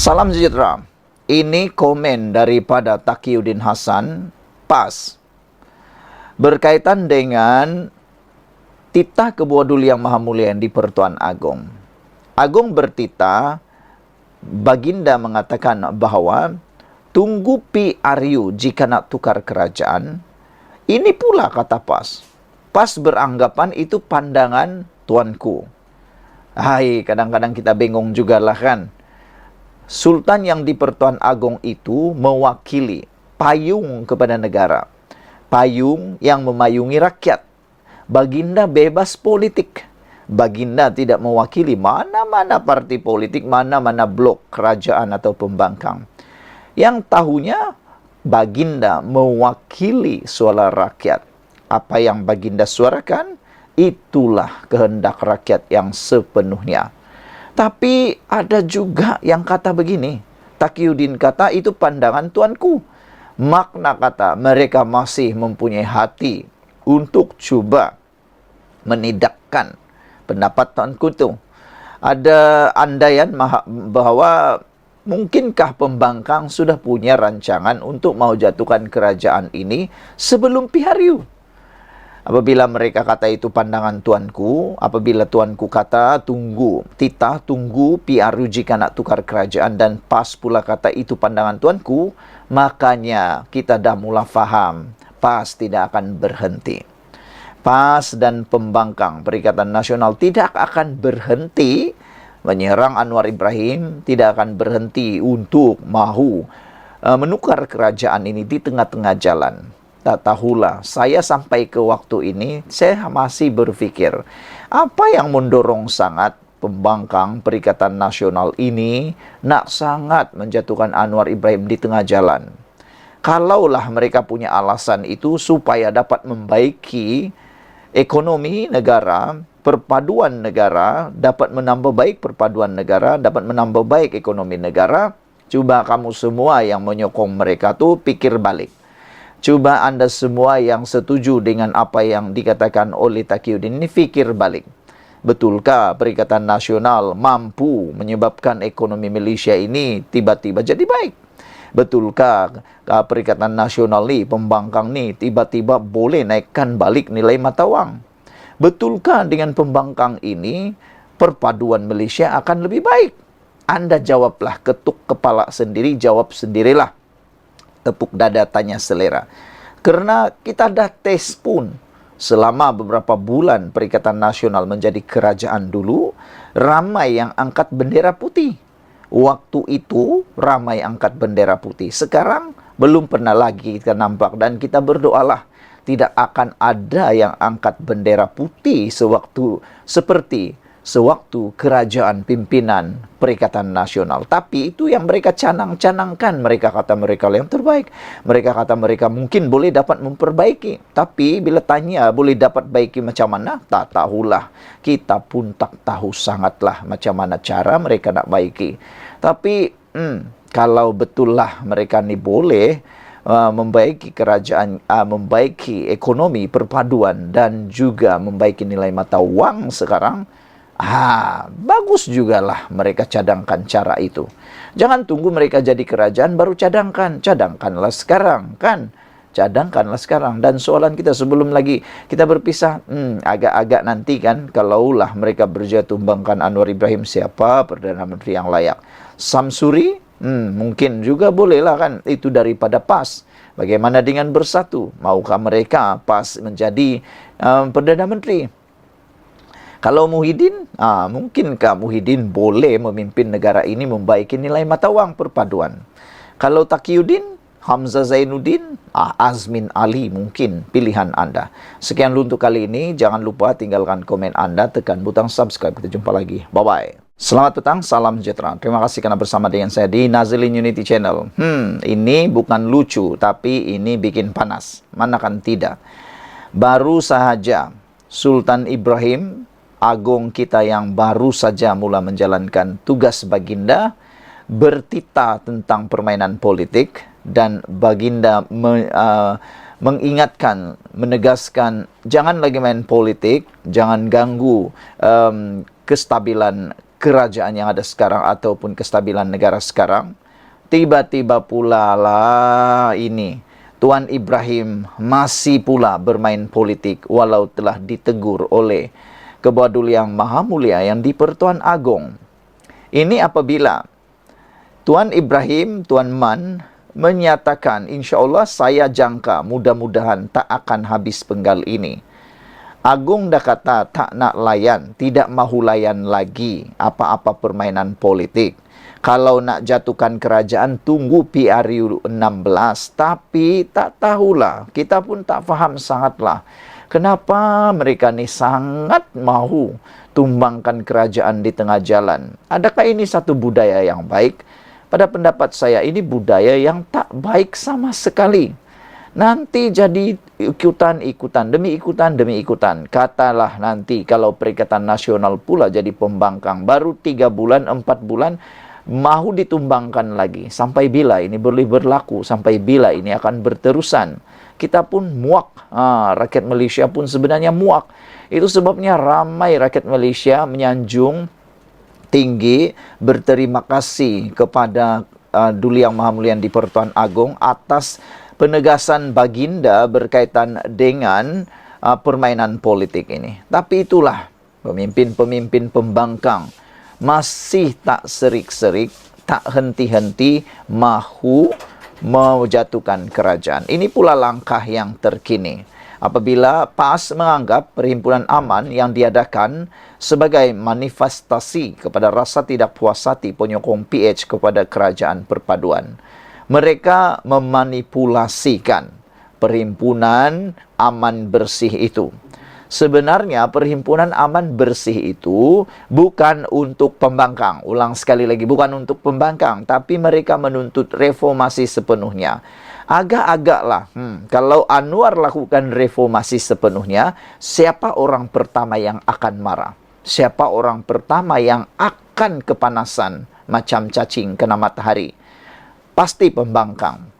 Salam sejahtera. Ini komen daripada Taqiyuddin Hasan, PAS, berkaitan dengan titah Ketua Duli Yang Maha Mulia yang di-Pertuan Agong. Agung bertitah, Baginda mengatakan bahawa tunggu PRU jika nak tukar kerajaan. Ini pula kata PAS. PAS beranggapan itu pandangan tuanku. Hai, kadang-kadang kita bingung jugalah kan. Sultan yang di-Pertuan Agong itu mewakili payung kepada negara. Payung yang memayungi rakyat. Baginda bebas politik. Baginda tidak mewakili mana-mana parti politik, mana-mana blok kerajaan atau pembangkang. Yang tahunya Baginda mewakili suara rakyat. Apa yang Baginda suarakan, itulah kehendak rakyat yang sepenuhnya. Tapi ada juga yang kata begini, Taqiyuddin kata itu pandangan tuanku. Makna kata mereka masih mempunyai hati untuk cuba menidakkan pendapat tuanku itu. Ada andaian bahawa mungkinkah pembangkang sudah punya rancangan untuk mau jatuhkan kerajaan ini sebelum PRU. Apabila mereka kata itu pandangan tuanku, apabila tuanku kata tunggu PRU jika nak tukar kerajaan, dan PAS pula kata itu pandangan tuanku, makanya kita dah mula faham PAS tidak akan berhenti. PAS dan pembangkang Perikatan Nasional tidak akan berhenti menyerang Anwar Ibrahim, tidak akan berhenti untuk mahu menukar kerajaan ini di tengah-tengah jalan. Tak tahulah, saya sampai ke waktu ini, saya masih berpikir, apa yang mendorong sangat pembangkang Perikatan Nasional ini nak sangat menjatuhkan Anwar Ibrahim di tengah jalan. Kalaulah mereka punya alasan itu supaya dapat membaiki ekonomi negara, perpaduan negara, dapat menambah baik perpaduan negara, dapat menambah baik ekonomi negara, cuba kamu semua yang menyokong mereka tu pikir balik. Cuba anda semua yang setuju dengan apa yang dikatakan oleh Taqiyuddin ini fikir balik. Betulkah Perikatan Nasional mampu menyebabkan ekonomi Malaysia ini tiba-tiba jadi baik? Betulkah Perikatan Nasional ni, pembangkang ni tiba-tiba boleh naikkan balik nilai mata wang? Betulkah dengan pembangkang ini perpaduan Malaysia akan lebih baik? Anda jawablah, ketuk kepala sendiri, jawab sendirilah. Tepuk dada, tanya selera. Karena kita dah tes pun selama beberapa bulan Perikatan Nasional menjadi kerajaan dulu, ramai yang angkat bendera putih. Waktu itu ramai angkat bendera putih. Sekarang belum pernah lagi kita nampak, dan kita berdoalah tidak akan ada yang angkat bendera putih seperti sewaktu kerajaan pimpinan Perikatan Nasional. Tapi itu yang mereka canang-canangkan. Mereka kata mereka yang terbaik. Mereka kata mereka mungkin boleh dapat memperbaiki. Tapi bila tanya boleh dapat baiki macam mana, tak tahulah. Kita pun tak tahu sangatlah macam mana cara mereka nak baiki. Tapi kalau betullah mereka ni boleh membaiki kerajaan, membaiki ekonomi perpaduan, dan juga membaiki nilai mata wang sekarang, bagus jugalah mereka cadangkan cara itu. Jangan tunggu mereka jadi kerajaan baru cadangkan. Cadangkanlah sekarang, kan? Cadangkanlah sekarang. Dan soalan kita sebelum lagi kita berpisah, agak-agak nanti kan, kalaulah mereka berjaya tumbangkan Anwar Ibrahim, siapa Perdana Menteri yang layak? Samsuri? Mungkin juga bolehlah kan, itu daripada PAS. Bagaimana dengan Bersatu? Maukah mereka PAS menjadi Perdana Menteri? Kalau Muhyiddin, mungkinkah Muhyiddin boleh memimpin negara ini membaiki nilai mata wang perpaduan? Kalau Taqiyuddin, Hamzah Zainuddin, Azmin Ali mungkin pilihan anda. Sekian dulu untuk kali ini. Jangan lupa tinggalkan komen anda, tekan butang subscribe. Kita jumpa lagi. Bye-bye. Selamat petang, salam sejahtera. Terima kasih karena bersama dengan saya di Nazilin Unity Channel. Ini bukan lucu, tapi ini bikin panas. Mana kan tidak? Baru sahaja Sultan Ibrahim Agung kita yang baru saja mula menjalankan tugas Baginda bertitah tentang permainan politik, dan Baginda mengingatkan, menegaskan, jangan lagi main politik, jangan ganggu kestabilan kerajaan yang ada sekarang ataupun kestabilan negara sekarang. Tiba-tiba pula lah ini Tuan Ibrahim masih pula bermain politik walau telah ditegur oleh Ketua Duli Yang Maha Mulia yang di-Pertuan Agong. Ini apabila Tuan Ibrahim, Tuan Man menyatakan, insya Allah saya jangka mudah-mudahan tak akan habis penggal ini. Agung dah kata tak nak layan, tidak mahu layan lagi apa-apa permainan politik. Kalau nak jatuhkan kerajaan, tunggu PRU 16. Tapi tak tahulah, kita pun tak faham sangatlah. Kenapa mereka ni sangat mahu tumbangkan kerajaan di tengah jalan? Adakah ini satu budaya yang baik? Pada pendapat saya, ini budaya yang tak baik sama sekali. Nanti jadi ikutan-ikutan, demi ikutan. Katalah nanti kalau Perikatan Nasional pula jadi pembangkang. Baru 3 bulan, 4 bulan, mahu ditumbangkan lagi. Sampai bila ini boleh berlaku? Sampai bila ini akan berterusan? Kita pun muak. Rakyat Malaysia pun sebenarnya muak. Itu sebabnya ramai rakyat Malaysia menyanjung tinggi berterima kasih kepada Duli Yang Maha Mulia di Pertuan Agong atas penegasan baginda berkaitan dengan permainan politik ini. Tapi itulah pemimpin-pemimpin pembangkang masih tak serik-serik, tak henti-henti mahu menjatuhkan kerajaan. Ini pula langkah yang terkini. Apabila PAS menganggap perhimpunan aman yang diadakan sebagai manifestasi kepada rasa tidak puas hati penyokong PH kepada kerajaan perpaduan. Mereka memanipulasikan perhimpunan aman bersih itu. Sebenarnya perhimpunan aman bersih itu bukan untuk pembangkang. Ulang sekali lagi, bukan untuk pembangkang. Tapi mereka menuntut reformasi sepenuhnya. Agak-agaklah, kalau Anwar lakukan reformasi sepenuhnya, siapa orang pertama yang akan marah? Siapa orang pertama yang akan kepanasan macam cacing kena matahari? Pasti pembangkang.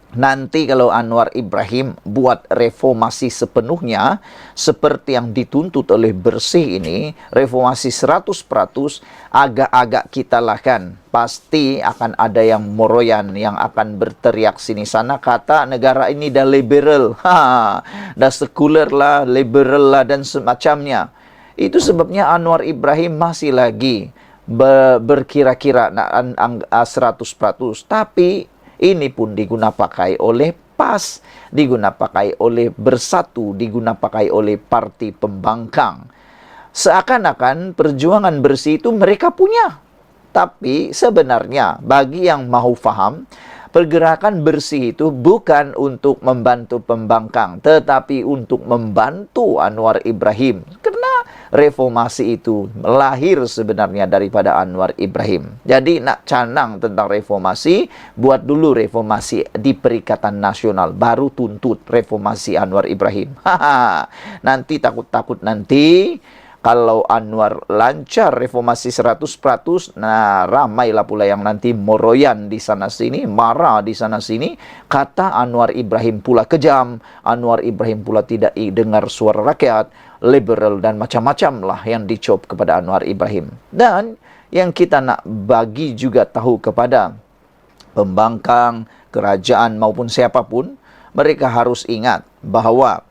Nanti kalau Anwar Ibrahim buat reformasi sepenuhnya seperti yang dituntut oleh Bersih ini, reformasi 100%, agak-agak kita lah kan. Pasti akan ada yang moroyan yang akan berteriak sini sana kata negara ini dah liberal. Dah sekuler lah, liberal lah dan semacamnya. Itu sebabnya Anwar Ibrahim masih lagi berkira-kira 100%. Tapi ini pun diguna pakai oleh PAS, diguna pakai oleh Bersatu, diguna pakai oleh parti pembangkang. Seakan-akan perjuangan bersih itu mereka punya. Tapi sebenarnya bagi yang mahu faham, pergerakan bersih itu bukan untuk membantu pembangkang, tetapi untuk membantu Anwar Ibrahim. Karena reformasi itu lahir sebenarnya daripada Anwar Ibrahim. Jadi nak canang tentang reformasi, buat dulu reformasi di Perikatan Nasional, baru tuntut reformasi Anwar Ibrahim. Nanti takut-takut nanti kalau Anwar lancar reformasi 100%, nah ramailah pula yang nanti moroyan di sana sini, marah di sana sini, kata Anwar Ibrahim pula kejam, Anwar Ibrahim pula tidak dengar suara rakyat, liberal dan macam-macam lah yang dicop kepada Anwar Ibrahim. Dan yang kita nak bagi juga tahu kepada pembangkang, kerajaan maupun siapapun, mereka harus ingat bahawa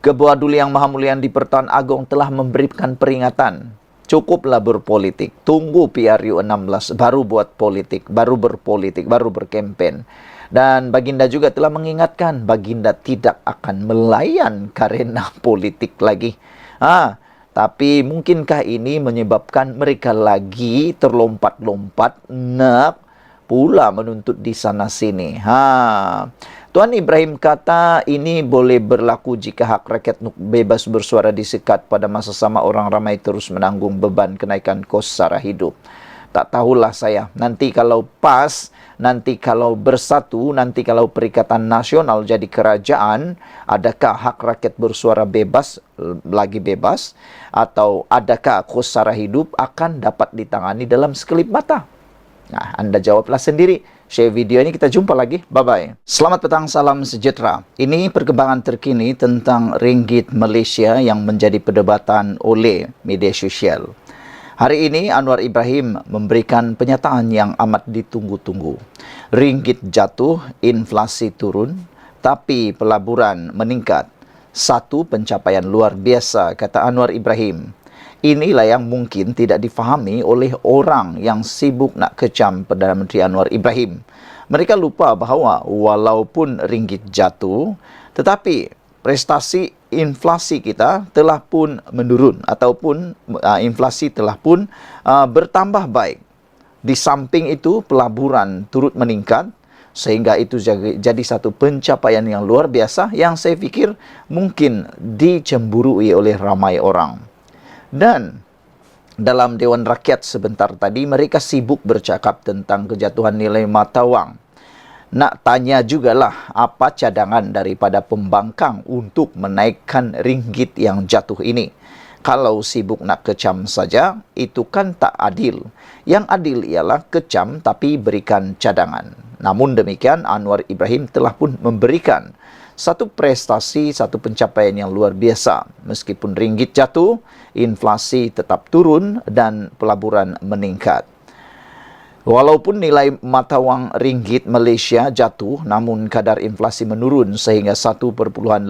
Ketua Duli Yang Maha Mulia di Pertuan Agong telah memberikan peringatan. Cukuplah berpolitik. Tunggu PRU 16 baru buat politik, baru berpolitik, baru berkempen. Dan Baginda juga telah mengingatkan Baginda tidak akan melayan karena politik lagi. Tapi mungkinkah ini menyebabkan mereka lagi terlompat-lompat nak pula menuntut di sana sini. Tuan Ibrahim kata ini boleh berlaku jika hak rakyat bebas bersuara disekat pada masa sama orang ramai terus menanggung beban kenaikan kos sara hidup. Tak tahulah saya, nanti kalau PAS, nanti kalau Bersatu, nanti kalau Perikatan Nasional jadi kerajaan, adakah hak rakyat bersuara bebas, lagi bebas, atau adakah kos sara hidup akan dapat ditangani dalam sekelip mata? Nah, Anda jawablah sendiri. Share video ini, kita jumpa lagi. Bye-bye. Selamat petang, salam sejahtera. Ini perkembangan terkini tentang ringgit Malaysia yang menjadi perdebatan oleh media sosial. Hari ini Anwar Ibrahim memberikan pernyataan yang amat ditunggu-tunggu. Ringgit jatuh, inflasi turun, tapi pelaburan meningkat. Satu pencapaian luar biasa, kata Anwar Ibrahim. Inilah yang mungkin tidak difahami oleh orang yang sibuk nak kecam Perdana Menteri Anwar Ibrahim. Mereka lupa bahawa walaupun ringgit jatuh, tetapi prestasi inflasi kita telah pun menurun ataupun inflasi telah pun bertambah baik. Di samping itu, pelaburan turut meningkat sehingga itu jadi satu pencapaian yang luar biasa yang saya fikir mungkin dicemburui oleh ramai orang. Dan dalam Dewan Rakyat sebentar tadi, mereka sibuk bercakap tentang kejatuhan nilai mata wang. Nak tanya jugalah apa cadangan daripada pembangkang untuk menaikkan ringgit yang jatuh ini. Kalau sibuk nak kecam saja, itu kan tak adil. Yang adil ialah kecam tapi berikan cadangan. Namun demikian, Anwar Ibrahim telah pun memberikan satu prestasi, satu pencapaian yang luar biasa. Meskipun ringgit jatuh, inflasi tetap turun dan pelaburan meningkat. Walaupun nilai mata wang ringgit Malaysia jatuh, namun kadar inflasi menurun sehingga 1.5%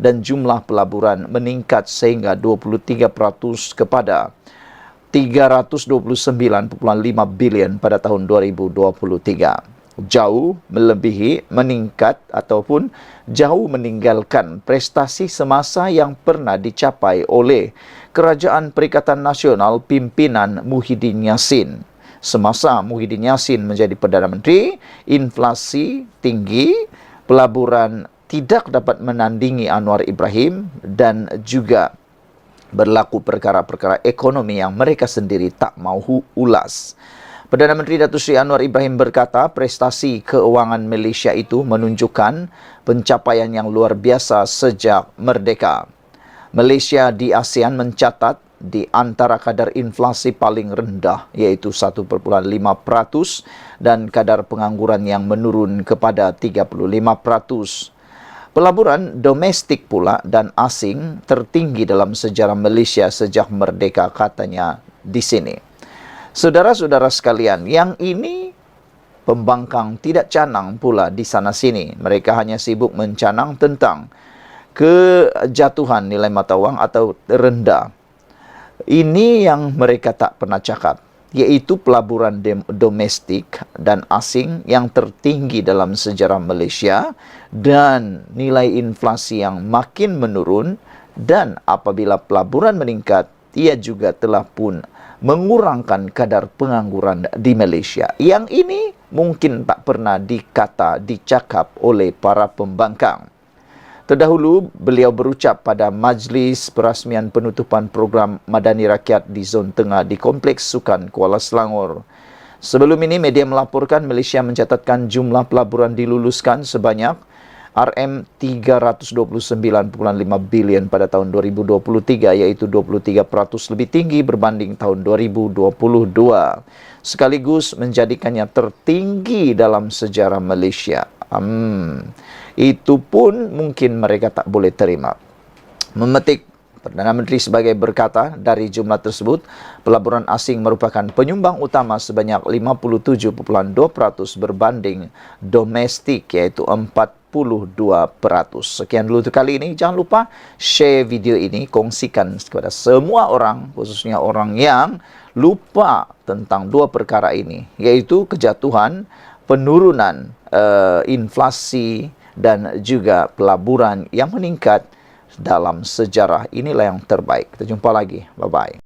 dan jumlah pelaburan meningkat sehingga 23% kepada 329.5 bilion pada tahun 2023. Jauh melebihi, meningkat ataupun jauh meninggalkan prestasi semasa yang pernah dicapai oleh Kerajaan Perikatan Nasional pimpinan Muhyiddin Yassin. Semasa Muhyiddin Yassin menjadi Perdana Menteri, inflasi tinggi, pelaburan tidak dapat menandingi Anwar Ibrahim dan juga berlaku perkara-perkara ekonomi yang mereka sendiri tak mahu ulas. Perdana Menteri Datuk Seri Anwar Ibrahim berkata prestasi keuangan Malaysia itu menunjukkan pencapaian yang luar biasa sejak merdeka. Malaysia di ASEAN mencatat di antara kadar inflasi paling rendah iaitu 1.5% dan kadar pengangguran yang menurun kepada 35%. Pelaburan domestik pula dan asing tertinggi dalam sejarah Malaysia sejak merdeka, katanya di sini. Saudara-saudara sekalian, yang ini pembangkang tidak canang pula di sana-sini. Mereka hanya sibuk mencanang tentang kejatuhan nilai mata wang atau rendah. Ini yang mereka tak pernah cakap, iaitu pelaburan domestik dan asing yang tertinggi dalam sejarah Malaysia dan nilai inflasi yang makin menurun, dan apabila pelaburan meningkat, ia juga telah pun mengurangkan kadar pengangguran di Malaysia. Yang ini mungkin tak pernah dicakap oleh para pembangkang. Terdahulu, beliau berucap pada majlis perasmian penutupan program Madani Rakyat di Zon Tengah di Kompleks Sukan Kuala Selangor. Sebelum ini, media melaporkan Malaysia mencatatkan jumlah pelaburan diluluskan sebanyak RM329.5 bilion pada tahun 2023, iaitu 23% lebih tinggi berbanding tahun 2022. Sekaligus menjadikannya tertinggi dalam sejarah Malaysia. Itu pun mungkin mereka tak boleh terima. Memetik Perdana Menteri sebagai berkata, dari jumlah tersebut, pelaburan asing merupakan penyumbang utama sebanyak 57.2% berbanding domestik, iaitu 42%. Sekian dulu untuk kali ini. Jangan lupa share video ini, kongsikan kepada semua orang, khususnya orang yang lupa tentang dua perkara ini, yaitu kejatuhan, penurunan inflasi dan juga pelaburan yang meningkat dalam sejarah. Inilah yang terbaik. Kita jumpa lagi. Bye-bye.